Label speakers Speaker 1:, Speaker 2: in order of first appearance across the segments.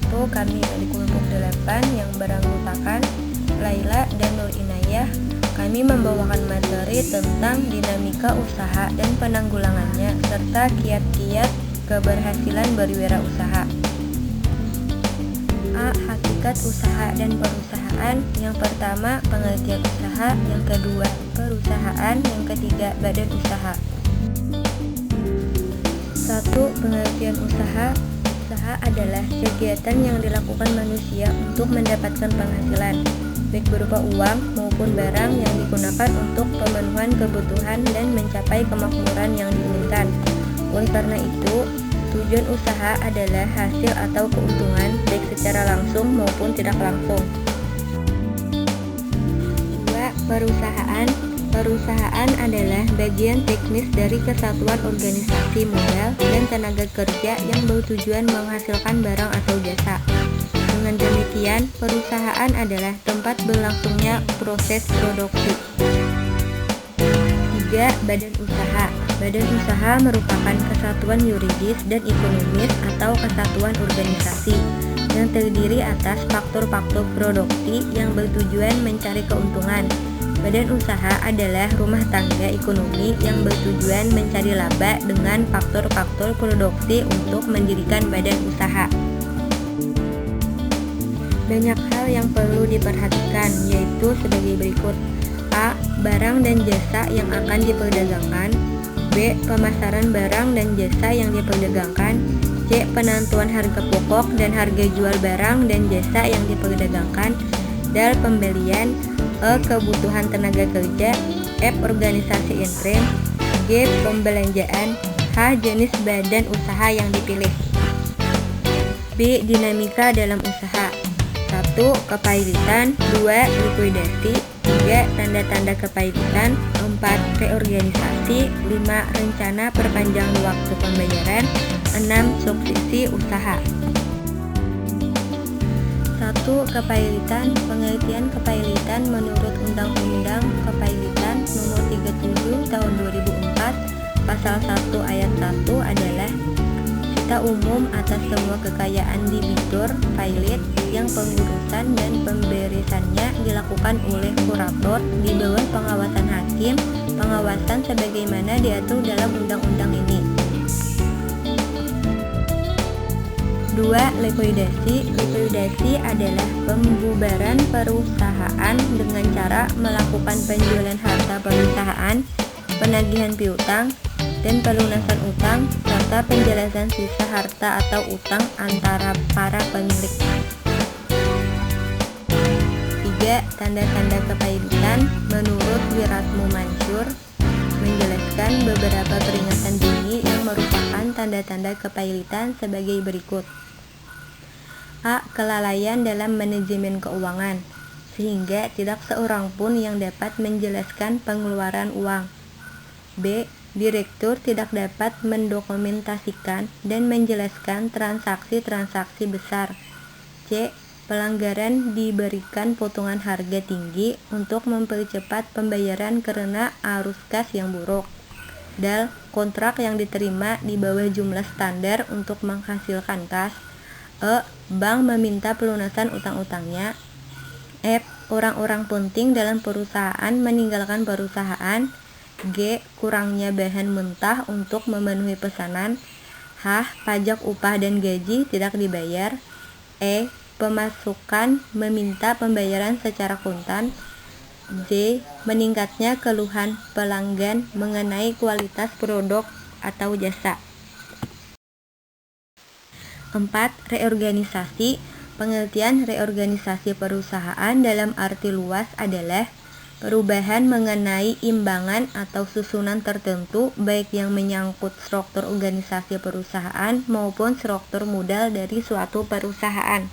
Speaker 1: waktu kami dari kelompok 8 yang beranggotakan Laila dan Nur Inayah, kami membawakan materi tentang dinamika usaha dan penanggulangannya serta kiat-kiat keberhasilan berwirausaha. A. Hakikat usaha dan perusahaan. Yang pertama, pengertian usaha. Yang kedua, perusahaan. Yang ketiga, badan usaha. 1. Pengertian usaha. Usaha adalah kegiatan yang dilakukan manusia untuk mendapatkan penghasilan, baik berupa uang maupun barang yang digunakan untuk pemenuhan kebutuhan dan mencapai kemakmuran yang diinginkan. Oleh karena itu, tujuan usaha adalah hasil atau keuntungan baik secara langsung maupun tidak langsung. 2. Perusahaan. Perusahaan adalah bagian teknis dari kesatuan organisasi modal dan tenaga kerja yang bertujuan menghasilkan barang atau jasa. Dengan demikian, perusahaan adalah tempat berlangsungnya proses produksi. 3. Badan usaha. Badan usaha merupakan kesatuan yuridis dan ekonomis atau kesatuan organisasi yang terdiri atas faktor-faktor produksi yang bertujuan mencari keuntungan. Badan usaha adalah rumah tangga ekonomi yang bertujuan mencari laba dengan faktor-faktor produksi untuk mendirikan badan usaha. Banyak hal yang perlu diperhatikan, yaitu sebagai berikut. A. Barang dan jasa yang akan diperdagangkan. B. Pemasaran barang dan jasa yang diperdagangkan. C. Penentuan harga pokok dan harga jual barang dan jasa yang diperdagangkan. D. Pembelian. E. Kebutuhan tenaga kerja. F. Organisasi intrim. G. Pembelanjaan. H. Jenis badan usaha yang dipilih. B. Dinamika dalam usaha. 1. Kepailitan. 2. Likuidasi. 3. Tanda-tanda kepailitan. 4. Reorganisasi. 5. Rencana perpanjang waktu pembayaran. 6. Suksesi usaha. 1. Kepailitan. Pengertian kepailitan menurut Undang-Undang Kepailitan Nomor 37 Tahun 2004 Pasal 1 Ayat 1 adalah cita umum atas semua kekayaan debitur pailit yang pengurusan dan pemberisannya dilakukan oleh kurator di bawah pengawasan hakim, pengawasan sebagaimana diatur dalam undang-undang ini. 2. Likuidasi. Likuidasi adalah pembubaran perusahaan dengan cara melakukan penjualan harta perusahaan, penagihan piutang, dan pelunasan utang, serta penjelasan sisa harta atau utang antara para pemilik. 3. Tanda-tanda kepailitan. Menurut Wiratmo Mansur menjelaskan beberapa peringatan dini yang merupakan tanda-tanda kepailitan sebagai berikut. A. Kelalaian dalam manajemen keuangan, sehingga tidak seorang pun yang dapat menjelaskan pengeluaran uang. B. Direktur tidak dapat mendokumentasikan dan menjelaskan transaksi-transaksi besar. C. Pelanggaran diberikan potongan harga tinggi untuk mempercepat pembayaran karena arus kas yang buruk. D. Kontrak yang diterima di bawah jumlah standar untuk menghasilkan kas. E. Bank meminta pelunasan utang-utangnya. F. Orang-orang penting dalam perusahaan meninggalkan perusahaan. G. Kurangnya bahan mentah untuk memenuhi pesanan. H. Pajak upah dan gaji tidak dibayar. E. Pemasukan meminta pembayaran secara kontan. J. Meningkatnya keluhan pelanggan mengenai kualitas produk atau jasa. 4. Reorganisasi. Pengertian reorganisasi perusahaan dalam arti luas adalah perubahan mengenai imbangan atau susunan tertentu, baik yang menyangkut struktur organisasi perusahaan maupun struktur modal dari suatu perusahaan.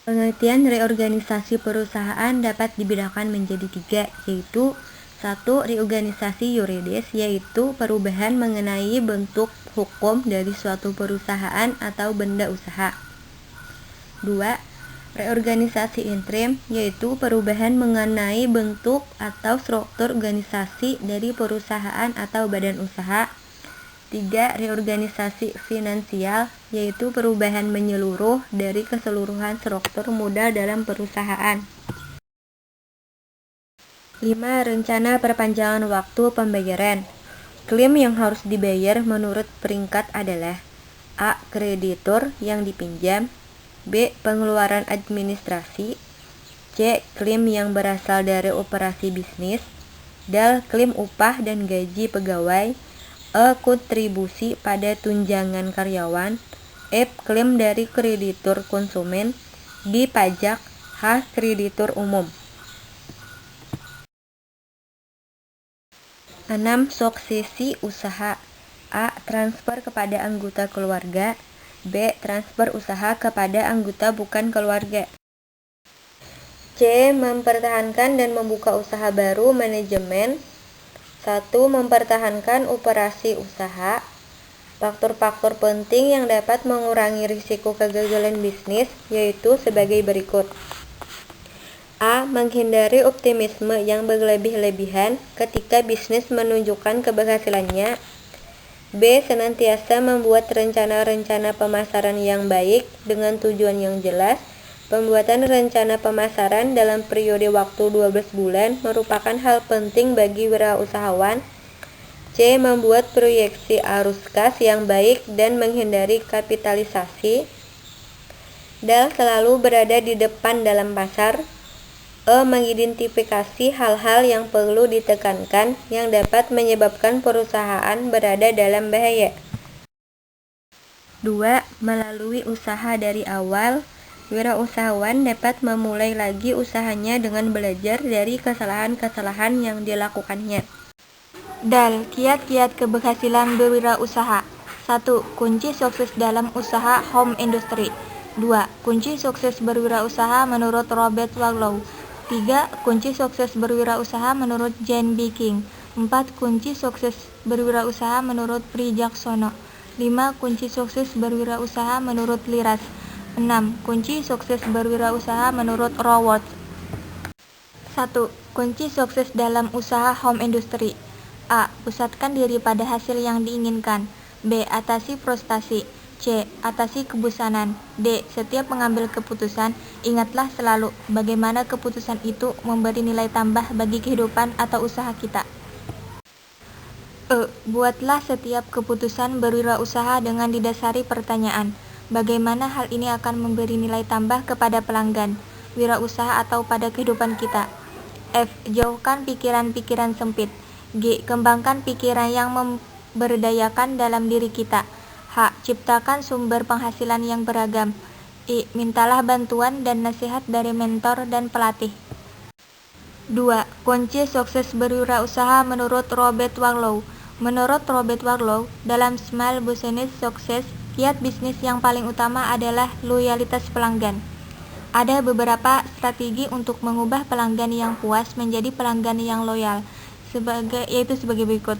Speaker 1: Pengertian reorganisasi perusahaan dapat dibedakan menjadi 3, yaitu 1. Reorganisasi yuridis, yaitu perubahan mengenai bentuk hukum dari suatu perusahaan atau benda usaha. 2. Reorganisasi intrim, yaitu perubahan mengenai bentuk atau struktur organisasi dari perusahaan atau badan usaha. 3. Reorganisasi finansial, yaitu perubahan menyeluruh dari keseluruhan struktur modal dalam perusahaan. 5. Rencana perpanjangan waktu pembayaran. Klaim yang harus dibayar menurut peringkat adalah: A. Kreditur yang dipinjam, B. Pengeluaran administrasi, C. Klaim yang berasal dari operasi bisnis, D. Klaim upah dan gaji pegawai, E. Kontribusi pada tunjangan karyawan, F. Klaim dari kreditur konsumen, G. Pajak, H. Kreditur umum. 6. Suksesi usaha. A. Transfer kepada anggota keluarga, B. Transfer usaha kepada anggota bukan keluarga, C. Mempertahankan dan membuka usaha baru. Manajemen. 1. Mempertahankan operasi usaha. Faktor-faktor penting yang dapat mengurangi risiko kegagalan bisnis yaitu sebagai berikut. A. Menghindari optimisme yang berlebih-lebihan ketika bisnis menunjukkan keberhasilannya. B. Senantiasa membuat rencana-rencana pemasaran yang baik dengan tujuan yang jelas. Pembuatan rencana pemasaran dalam periode waktu 12 bulan merupakan hal penting bagi wirausahawan. C. Membuat proyeksi arus kas yang baik dan menghindari kapitalisasi. D. Selalu berada di depan dalam pasar. E. Mengidentifikasi hal-hal yang perlu ditekankan yang dapat menyebabkan perusahaan berada dalam bahaya. 2. Melalui usaha dari awal. Wirausahawan dapat memulai lagi usahanya dengan belajar dari kesalahan-kesalahan yang dilakukannya. Dal. Kiat-kiat keberhasilan berwirausaha. 1. Kunci sukses dalam usaha home industry. 2. Kunci sukses berwirausaha menurut Robert Wallow. 3. Kunci sukses berwirausaha menurut Jane Biking. 4. Kunci sukses berwirausaha menurut Prijaksono. 5. Kunci sukses berwirausaha menurut Liras. 6. Kunci sukses berwirausaha menurut Raworth. 1. Kunci sukses dalam usaha home industry. A. Pusatkan diri pada hasil yang diinginkan. B. Atasi frustasi. C. Atasi kebosanan. D. Setiap mengambil keputusan, ingatlah selalu bagaimana keputusan itu memberi nilai tambah bagi kehidupan atau usaha kita. E. Buatlah setiap keputusan berwirausaha dengan didasari pertanyaan, bagaimana hal ini akan memberi nilai tambah kepada pelanggan, wirausaha atau pada kehidupan kita. F. Jauhkan pikiran-pikiran sempit. G. Kembangkan pikiran yang memberdayakan dalam diri kita. H. Ciptakan sumber penghasilan yang beragam. I. Mintalah bantuan dan nasihat dari mentor dan pelatih. 2. Kunci sukses berwirausaha menurut Robert Wallow. Menurut Robert Wallow, dalam Small Business Success, kiat bisnis yang paling utama adalah loyalitas pelanggan. Ada beberapa strategi untuk mengubah pelanggan yang puas menjadi pelanggan yang loyal, yaitu sebagai berikut.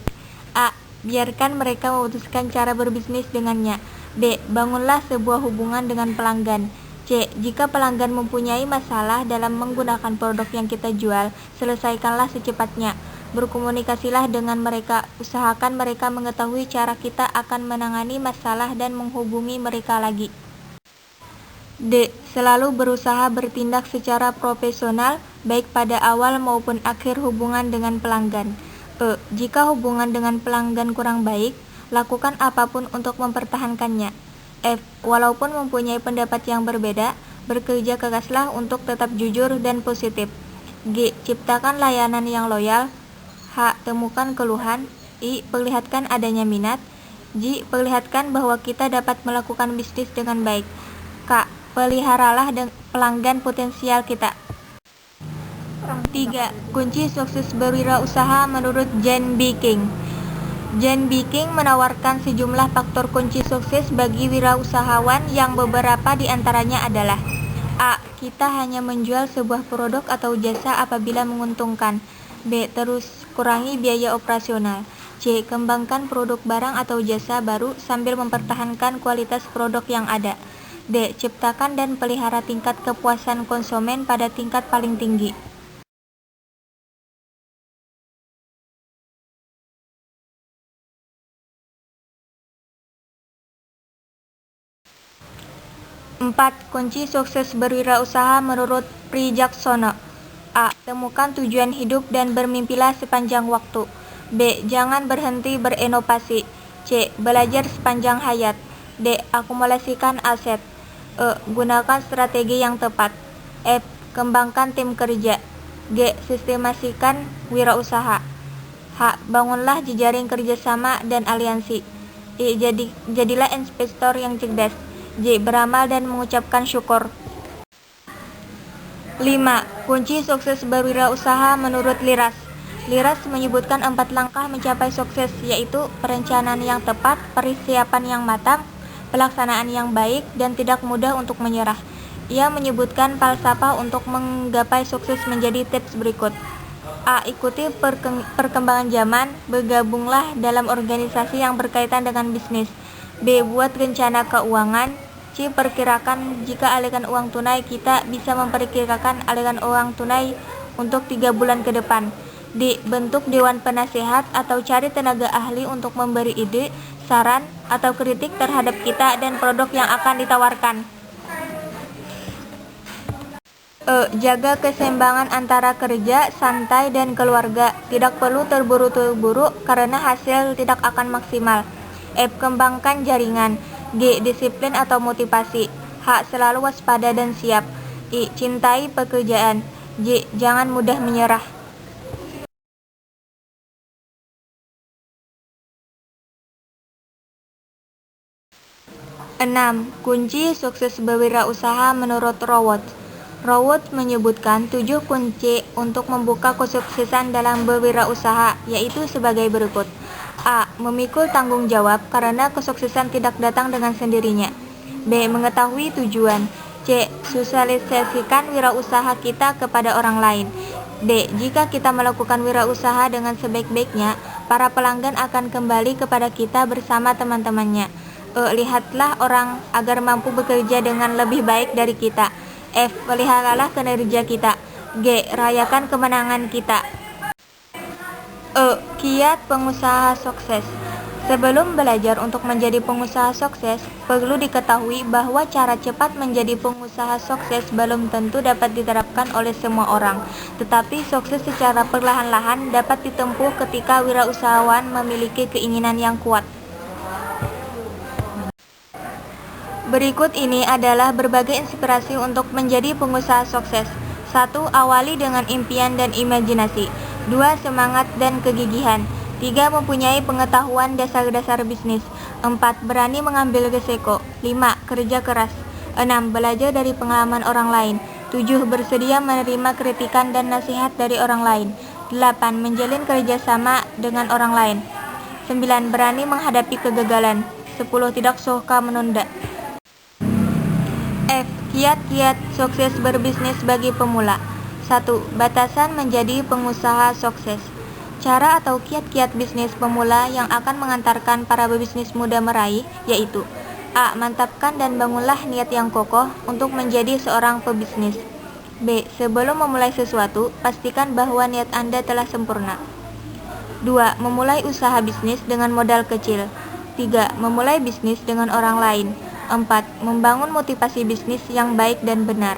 Speaker 1: A. Biarkan mereka memutuskan cara berbisnis dengannya. B. Bangunlah sebuah hubungan dengan pelanggan. C. Jika pelanggan mempunyai masalah dalam menggunakan produk yang kita jual, selesaikanlah secepatnya. Berkomunikasilah dengan mereka. Usahakan mereka mengetahui cara kita akan menangani masalah dan menghubungi mereka lagi. D. Selalu berusaha bertindak secara profesional, baik pada awal maupun akhir hubungan dengan pelanggan. E. Jika hubungan dengan pelanggan kurang baik, lakukan apapun untuk mempertahankannya. F. Walaupun mempunyai pendapat yang berbeda, bekerja keraslah untuk tetap jujur dan positif. G. Ciptakan layanan yang loyal. H. Temukan keluhan. I. Perlihatkan adanya minat. J. Perlihatkan bahwa kita dapat melakukan bisnis dengan baik. K. Peliharalah pelanggan potensial kita. 3. Kunci sukses berwirausaha menurut Jane Biking. Jane Biking menawarkan sejumlah faktor kunci sukses bagi wirausahawan yang beberapa di antaranya adalah: A. Kita hanya menjual sebuah produk atau jasa apabila menguntungkan. B. Terus kurangi biaya operasional. C. Kembangkan produk barang atau jasa baru sambil mempertahankan kualitas produk yang ada. D. Ciptakan dan pelihara tingkat kepuasan konsumen pada tingkat paling tinggi.
Speaker 2: 4. Kunci sukses berwirausaha menurut Prijaksono. A. Temukan tujuan hidup dan bermimpilah sepanjang waktu. B. Jangan berhenti berinovasi. C. Belajar sepanjang hayat. D. Akumulasikan aset. E. Gunakan strategi yang tepat. F. Kembangkan tim kerja. G. Sistemasikan wirausaha. H. Bangunlah jejaring kerjasama dan aliansi. I. Jadilah investor yang cerdas. J. Beramal dan mengucapkan syukur. 5. Kunci sukses berwirausaha menurut Liras. Liras menyebutkan 4 langkah mencapai sukses, yaitu perencanaan yang tepat, persiapan yang matang, pelaksanaan yang baik, dan tidak mudah untuk menyerah. Ia menyebutkan falsafah untuk menggapai sukses menjadi tips berikut. A. Ikuti perkembangan zaman, bergabunglah dalam organisasi yang berkaitan dengan bisnis. B. Buat rencana keuangan. C. Perkirakan jika aliran uang tunai, kita bisa memperkirakan aliran uang tunai untuk 3 bulan ke depan. D. Bentuk dewan penasehat atau cari tenaga ahli untuk memberi ide, saran, atau kritik terhadap kita dan produk yang akan ditawarkan. E. Jaga keseimbangan antara kerja, santai, dan keluarga. Tidak perlu terburu-buru karena hasil tidak akan maksimal. F. Kembangkan jaringan. G. Disiplin atau motivasi. H. Selalu waspada dan siap. I. Cintai pekerjaan. J. Jangan mudah menyerah. Enam. Kunci sukses berwirausaha menurut Rowot. Rowot menyebutkan 7 kunci untuk membuka kesuksesan dalam berwirausaha, yaitu sebagai berikut. A. Memikul tanggung jawab karena kesuksesan tidak datang dengan sendirinya. B. Mengetahui tujuan. C. Sosialisasikan wirausaha kita kepada orang lain. D. Jika kita melakukan wirausaha dengan sebaik-baiknya, para pelanggan akan kembali kepada kita bersama teman-temannya. E. Lihatlah orang agar mampu bekerja dengan lebih baik dari kita. F. Peliharalah kinerja kita. G. Rayakan kemenangan kita. E. Kiat pengusaha sukses. Sebelum belajar untuk menjadi pengusaha sukses, perlu diketahui bahwa cara cepat menjadi pengusaha sukses belum tentu dapat diterapkan oleh semua orang, tetapi sukses secara perlahan-lahan dapat ditempuh ketika wirausahawan memiliki keinginan yang kuat. Berikut ini adalah berbagai inspirasi untuk menjadi pengusaha sukses. 1. Awali dengan impian dan imajinasi. 2. Semangat dan kegigihan. 3. Mempunyai pengetahuan dasar-dasar bisnis. 4. Berani mengambil risiko. 5. Kerja keras. 6. Belajar dari pengalaman orang lain. 7. Bersedia menerima kritikan dan nasihat dari orang lain. 8. Menjalin kerjasama dengan orang lain. 9. Berani menghadapi kegagalan. 10. Tidak suka menunda. F. Kiat-kiat sukses berbisnis bagi pemula. 1. Batasan menjadi pengusaha sukses. Cara atau kiat-kiat bisnis pemula yang akan mengantarkan para pebisnis muda meraih yaitu A. Mantapkan dan bangunlah niat yang kokoh untuk menjadi seorang pebisnis. B. Sebelum memulai sesuatu, pastikan bahwa niat Anda telah sempurna. 2. Memulai usaha bisnis dengan modal kecil. 3. Memulai bisnis dengan orang lain. 4. Membangun motivasi bisnis yang baik dan benar.